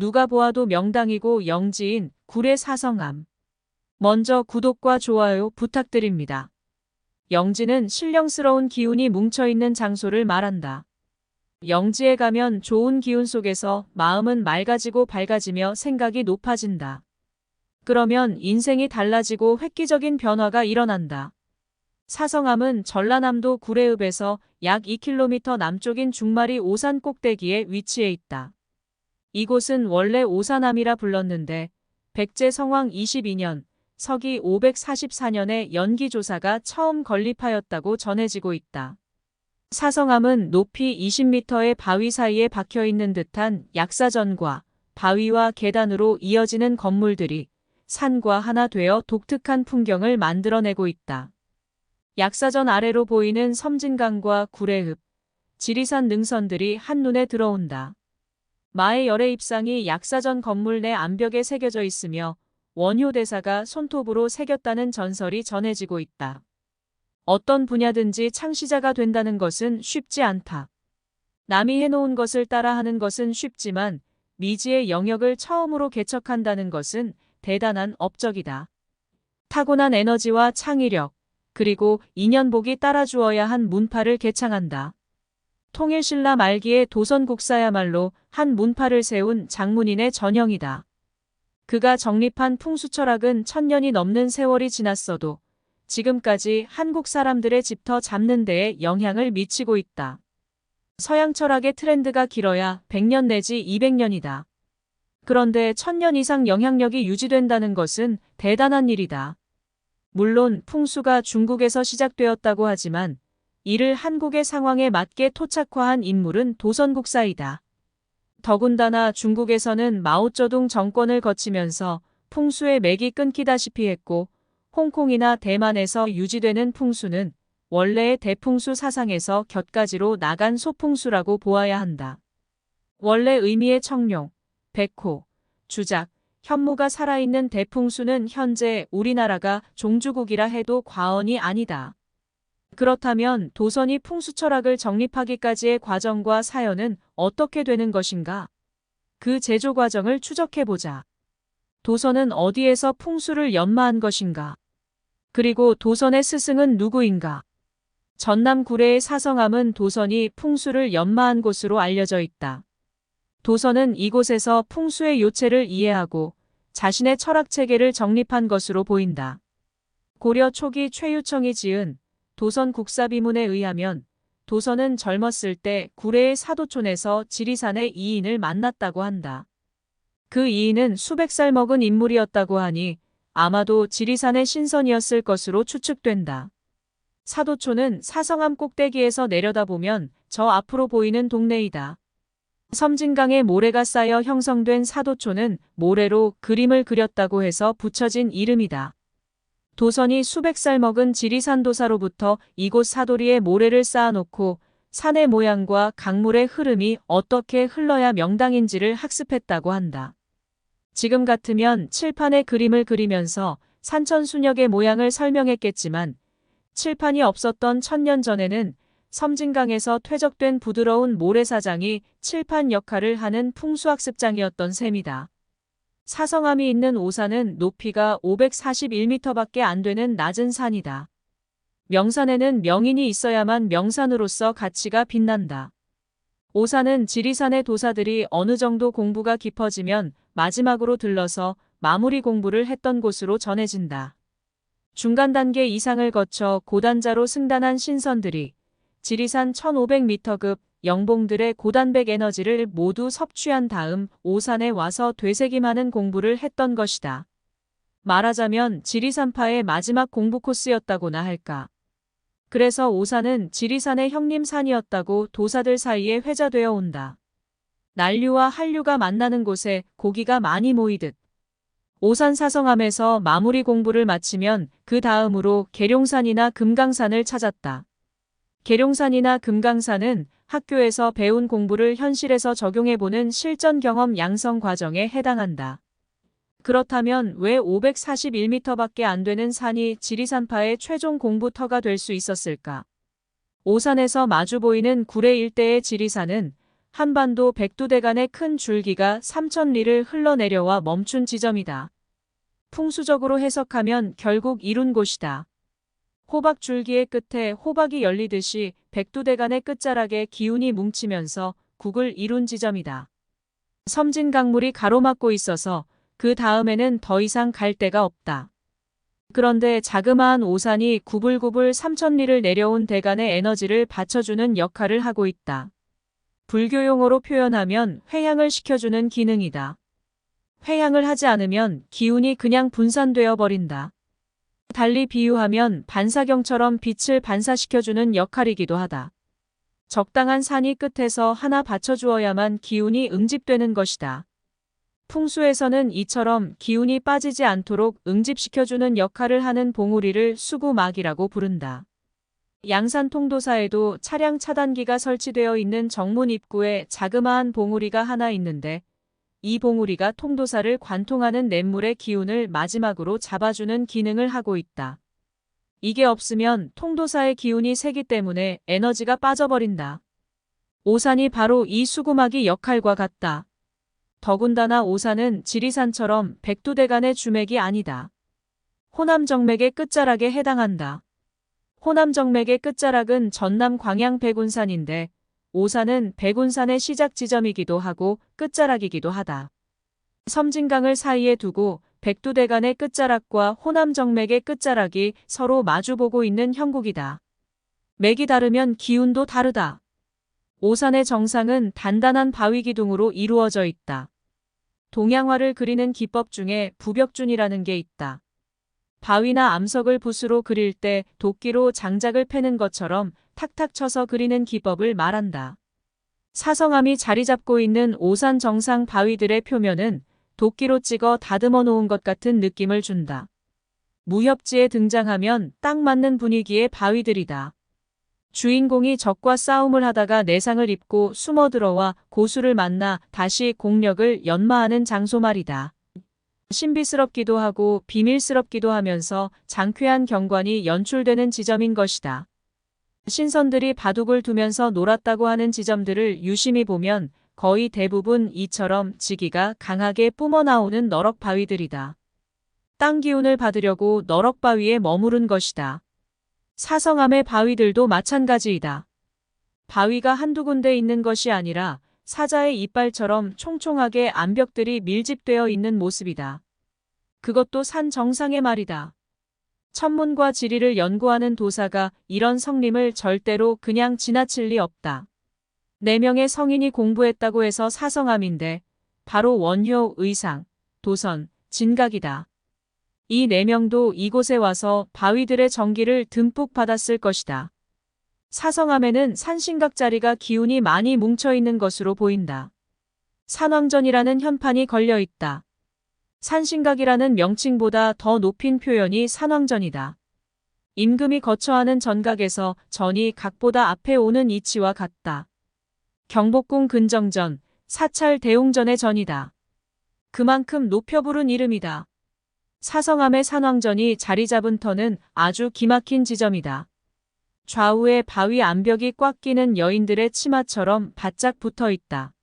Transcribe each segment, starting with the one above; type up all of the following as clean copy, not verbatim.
누가 보아도 명당이고 영지인 구례 사성암. 먼저 구독과 좋아요 부탁드립니다. 영지는 신령스러운 기운이 뭉쳐있는 장소를 말한다. 영지에 가면 좋은 기운 속에서 마음은 맑아지고 밝아지며 생각이 높아진다. 그러면 인생이 달라지고 획기적인 변화가 일어난다. 사성암은 전라남도 구례읍에서 약 2km 남쪽인 중마리 오산 꼭대기에 위치해 있다. 이곳은 원래 오산암이라 불렀는데 백제 성왕 22년, 서기 544년에 연기조사가 처음 건립하였다고 전해지고 있다. 사성암은 높이 20m의 바위 사이에 박혀있는 듯한 약사전과 바위와 계단으로 이어지는 건물들이 산과 하나 되어 독특한 풍경을 만들어내고 있다. 약사전 아래로 보이는 섬진강과 구례읍, 지리산 능선들이 한눈에 들어온다. 마의 열애 입상이 약사전 건물 내 암벽에 새겨져 있으며 원효 대사가 손톱으로 새겼다는 전설이 전해지고 있다. 어떤 분야든지 창시자가 된다는 것은 쉽지 않다. 남이 해놓은 것을 따라하는 것은 쉽지만 미지의 영역을 처음으로 개척한다는 것은 대단한 업적이다. 타고난 에너지와 창의력, 그리고 인연복이 따라주어야 한 문파를 개창한다. 통일신라 말기에 도선국사야말로 한 문파를 세운 장문인의 전형이다. 그가 정립한 풍수철학은 1000년이 넘는 세월이 지났어도 지금까지 한국 사람들의 집터 잡는 데에 영향을 미치고 있다. 서양 철학의 트렌드가 길어야 100년 내지 200년이다. 그런데 1000년 이상 영향력이 유지된다는 것은 대단한 일이다. 물론 풍수가 중국에서 시작되었다고 하지만 이를 한국의 상황에 맞게 토착화한 인물은 도선국사이다. 더군다나 중국에서는 마오쩌둥 정권을 거치면서 풍수의 맥이 끊기다시피 했고 홍콩이나 대만에서 유지되는 풍수는 원래의 대풍수 사상에서 곁가지로 나간 소풍수라고 보아야 한다. 원래 의미의 청룡, 백호, 주작, 현무가 살아있는 대풍수는 현재 우리나라가 종주국이라 해도 과언이 아니다. 그렇다면 도선이 풍수철학을 정립하기까지의 과정과 사연은 어떻게 되는 것인가? 그 제조 과정을 추적해보자. 도선은 어디에서 풍수를 연마한 것인가? 그리고 도선의 스승은 누구인가? 전남 구례의 사성암은 도선이 풍수를 연마한 곳으로 알려져 있다. 도선은 이곳에서 풍수의 요체를 이해하고 자신의 철학체계를 정립한 것으로 보인다. 고려 초기 최유청이 지은 도선 국사비문에 의하면 도선은 젊었을 때 구례의 사도촌에서 지리산의 이인을 만났다고 한다. 그 이인은 수백 살 먹은 인물이었다고 하니 아마도 지리산의 신선이었을 것으로 추측된다. 사도촌은 사성암 꼭대기에서 내려다보면 저 앞으로 보이는 동네이다. 섬진강에 모래가 쌓여 형성된 사도촌은 모래로 그림을 그렸다고 해서 붙여진 이름이다. 도선이 수백 살 먹은 지리산 도사로부터 이곳 사도리에 모래를 쌓아놓고 산의 모양과 강물의 흐름이 어떻게 흘러야 명당인지를 학습했다고 한다. 지금 같으면 칠판에 그림을 그리면서 산천수역의 모양을 설명했겠지만 칠판이 없었던 1000년 전에는 섬진강에서 퇴적된 부드러운 모래사장이 칠판 역할을 하는 풍수학습장이었던 셈이다. 사성암이 있는 오산은 높이가 541m밖에 안 되는 낮은 산이다. 명산에는 명인이 있어야만 명산으로서 가치가 빛난다. 오산은 지리산의 도사들이 어느 정도 공부가 깊어지면 마지막으로 들러서 마무리 공부를 했던 곳으로 전해진다. 중간 단계 이상을 거쳐 고단자로 승단한 신선들이 지리산 1500m급 영봉들의 고단백 에너지를 모두 섭취한 다음 오산에 와서 되새김하는 공부를 했던 것이다. 말하자면 지리산파의 마지막 공부 코스였다고나 할까. 그래서 오산은 지리산의 형님산이었다고 도사들 사이에 회자되어 온다. 난류와 한류가 만나는 곳에 고기가 많이 모이듯 오산 사성암에서 마무리 공부를 마치면 그 다음으로 계룡산이나 금강산을 찾았다. 계룡산이나 금강산은 학교에서 배운 공부를 현실에서 적용해보는 실전 경험 양성 과정에 해당한다. 그렇다면 왜 541m밖에 안 되는 산이 지리산파의 최종 공부터가 될 수 있었을까? 오산에서 마주 보이는 구례 일대의 지리산은 한반도 백두대간의 큰 줄기가 3,000리를 흘러내려와 멈춘 지점이다. 풍수적으로 해석하면 결국 이룬 곳이다. 호박 줄기의 끝에 호박이 열리듯이 백두대간의 끝자락에 기운이 뭉치면서 국을 이룬 지점이다. 섬진 강물이 가로막고 있어서 그 다음에는 더 이상 갈 데가 없다. 그런데 자그마한 오산이 구불구불 3,000리를 내려온 대간의 에너지를 받쳐주는 역할을 하고 있다. 불교 용어로 표현하면 회향을 시켜주는 기능이다. 회향을 하지 않으면 기운이 그냥 분산되어 버린다. 달리 비유하면 반사경처럼 빛을 반사시켜주는 역할이기도 하다. 적당한 산이 끝에서 하나 받쳐주어야만 기운이 응집되는 것이다. 풍수에서는 이처럼 기운이 빠지지 않도록 응집시켜주는 역할을 하는 봉우리를 수구막이라고 부른다. 양산 통도사에도 차량 차단기가 설치되어 있는 정문 입구에 자그마한 봉우리가 하나 있는데 이 봉우리가 통도사를 관통하는 냇물의 기운을 마지막으로 잡아주는 기능을 하고 있다. 이게 없으면 통도사의 기운이 세기 때문에 에너지가 빠져버린다. 오산이 바로 이 수구막이 역할과 같다. 더군다나 오산은 지리산처럼 백두대간의 주맥이 아니다. 호남정맥의 끝자락에 해당한다. 호남정맥의 끝자락은 전남 광양 백운산인데 오산은 백운산의 시작 지점이기도 하고 끝자락이기도 하다. 섬진강을 사이에 두고 백두대간의 끝자락과 호남정맥의 끝자락이 서로 마주보고 있는 형국이다. 맥이 다르면 기운도 다르다. 오산의 정상은 단단한 바위 기둥으로 이루어져 있다. 동양화를 그리는 기법 중에 부벽준이라는 게 있다. 바위나 암석을 붓으로 그릴 때 도끼로 장작을 패는 것처럼 탁탁 쳐서 그리는 기법을 말한다. 사성암이 자리 잡고 있는 오산 정상 바위들의 표면은 도끼로 찍어 다듬어 놓은 것 같은 느낌을 준다. 무협지에 등장하면 딱 맞는 분위기의 바위들이다. 주인공이 적과 싸움을 하다가 내상을 입고 숨어 들어와 고수를 만나 다시 공력을 연마하는 장소 말이다. 신비스럽기도 하고 비밀스럽기도 하면서 장쾌한 경관이 연출되는 지점인 것이다. 신선들이 바둑을 두면서 놀았다고 하는 지점들을 유심히 보면 거의 대부분 이처럼 지기가 강하게 뿜어나오는 너럭바위들이다. 땅 기운을 받으려고 너럭바위에 머무른 것이다. 사성암의 바위들도 마찬가지이다. 바위가 한두 군데 있는 것이 아니라 사자의 이빨처럼 총총하게 암벽들이 밀집되어 있는 모습이다. 그것도 산 정상의 말이다. 천문과 지리를 연구하는 도사가 이런 성림을 절대로 그냥 지나칠 리 없다. 4명의 성인이 공부했다고 해서 사성암인데 바로 원효, 의상, 도선, 진각이다. 이 4명도 이곳에 와서 바위들의 정기를 듬뿍 받았을 것이다. 사성암에는 산신각자리가 기운이 많이 뭉쳐있는 것으로 보인다. 산왕전이라는 현판이 걸려 있다. 산신각이라는 명칭보다 더 높인 표현이 산왕전이다. 임금이 거처하는 전각에서 전이 각보다 앞에 오는 이치와 같다. 경복궁 근정전, 사찰 대웅전의 전이다. 그만큼 높여 부른 이름이다. 사성암의 산왕전이 자리 잡은 터는 아주 기막힌 지점이다. 좌우에 바위 암벽이 꽉 끼는 여인들의 치마처럼 바짝 붙어 있다.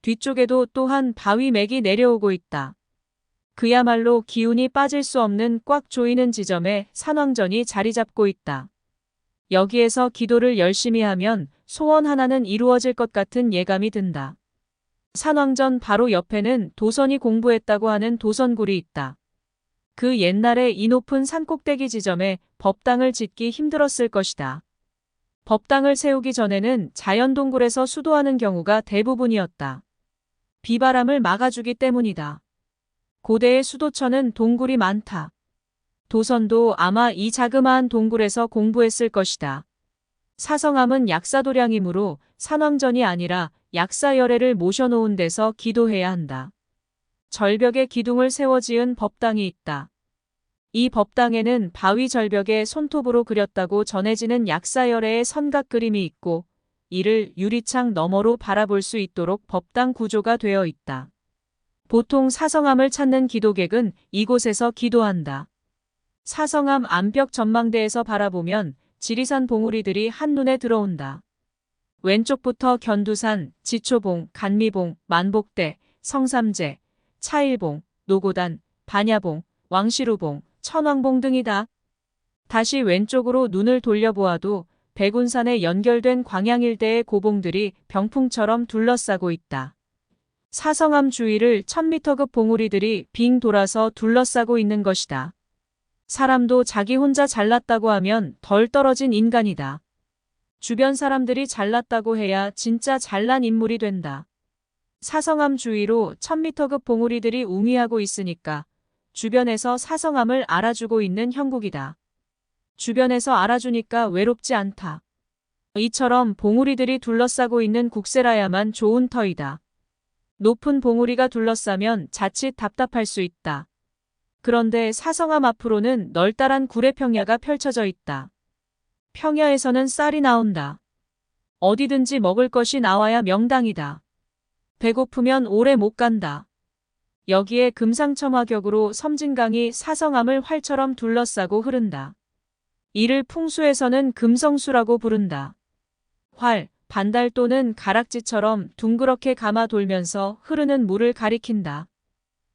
뒤쪽에도 또한 바위 맥이 내려오고 있다. 그야말로 기운이 빠질 수 없는 꽉 조이는 지점에 산왕전이 자리 잡고 있다. 여기에서 기도를 열심히 하면 소원 하나는 이루어질 것 같은 예감이 든다. 산왕전 바로 옆에는 도선이 공부했다고 하는 도선굴이 있다. 그 옛날에 이 높은 산꼭대기 지점에 법당을 짓기 힘들었을 것이다. 법당을 세우기 전에는 자연동굴에서 수도하는 경우가 대부분이었다. 비바람을 막아주기 때문이다. 고대의 수도처는 동굴이 많다. 도선도 아마 이 자그마한 동굴에서 공부했을 것이다. 사성암은 약사도량이므로 산왕전이 아니라 약사열애를 모셔놓은 데서 기도해야 한다. 절벽에 기둥을 세워 지은 법당이 있다. 이 법당에는 바위 절벽에 손톱으로 그렸다고 전해지는 약사열애의 선각 그림이 있고 이를 유리창 너머로 바라볼 수 있도록 법당 구조가 되어 있다. 보통 사성암을 찾는 기도객은 이곳에서 기도한다. 사성암 암벽 전망대에서 바라보면 지리산 봉우리들이 한눈에 들어온다. 왼쪽부터 견두산, 지초봉, 간미봉, 만복대, 성삼재, 차일봉, 노고단, 반야봉, 왕시루봉, 천왕봉 등이다. 다시 왼쪽으로 눈을 돌려보아도 백운산에 연결된 광양 일대의 고봉들이 병풍처럼 둘러싸고 있다. 사성암 주위를 1000m급 봉우리들이 빙 돌아서 둘러싸고 있는 것이다. 사람도 자기 혼자 잘났다고 하면 덜 떨어진 인간이다. 주변 사람들이 잘났다고 해야 진짜 잘난 인물이 된다. 사성암 주위로 1000m급 봉우리들이 웅이하고 있으니까 주변에서 사성암을 알아주고 있는 형국이다. 주변에서 알아주니까 외롭지 않다. 이처럼 봉우리들이 둘러싸고 있는 국세라야만 좋은 터이다. 높은 봉우리가 둘러싸면 자칫 답답할 수 있다. 그런데 사성암 앞으로는 널따란 구례평야가 펼쳐져 있다. 평야에서는 쌀이 나온다. 어디든지 먹을 것이 나와야 명당이다. 배고프면 오래 못 간다. 여기에 금상첨화격으로 섬진강이 사성암을 활처럼 둘러싸고 흐른다. 이를 풍수에서는 금성수라고 부른다. 활, 반달 또는 가락지처럼 둥그렇게 감아 돌면서 흐르는 물을 가리킨다.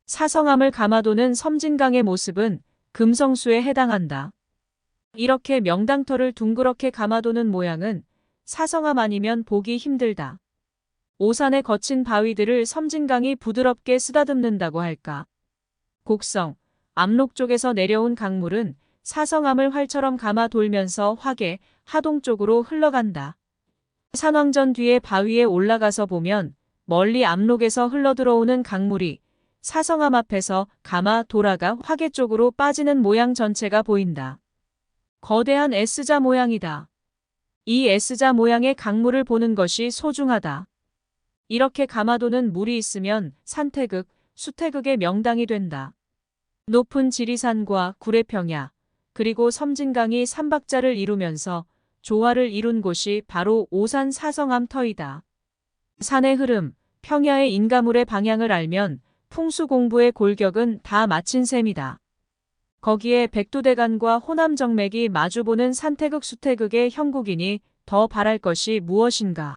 사성암을 감아도는 섬진강의 모습은 금성수에 해당한다. 이렇게 명당터를 둥그렇게 감아도는 모양은 사성암 아니면 보기 힘들다. 오산의 거친 바위들을 섬진강이 부드럽게 쓰다듬는다고 할까. 곡성, 압록 쪽에서 내려온 강물은 사성암을 활처럼 감아 돌면서 화계, 하동 쪽으로 흘러간다. 산왕전 뒤에 바위에 올라가서 보면 멀리 압록에서 흘러들어오는 강물이 사성암 앞에서 감아 돌아가 화계 쪽으로 빠지는 모양 전체가 보인다. 거대한 S자 모양이다. 이 S자 모양의 강물을 보는 것이 소중하다. 이렇게 감아도는 물이 있으면 산태극, 수태극의 명당이 된다. 높은 지리산과 구례평야, 그리고 섬진강이 삼박자를 이루면서 조화를 이룬 곳이 바로 오산 사성암 터이다. 산의 흐름, 평야의 인가물의 방향을 알면 풍수 공부의 골격은 다 마친 셈이다. 거기에 백두대간과 호남정맥이 마주보는 산태극 수태극의 형국이니 더 바랄 것이 무엇인가.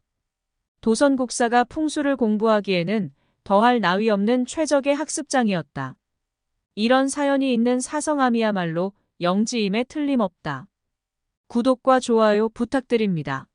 도선국사가 풍수를 공부하기에는 더할 나위 없는 최적의 학습장이었다. 이런 사연이 있는 사성암이야말로 영지임에 틀림없다. 구독과 좋아요 부탁드립니다.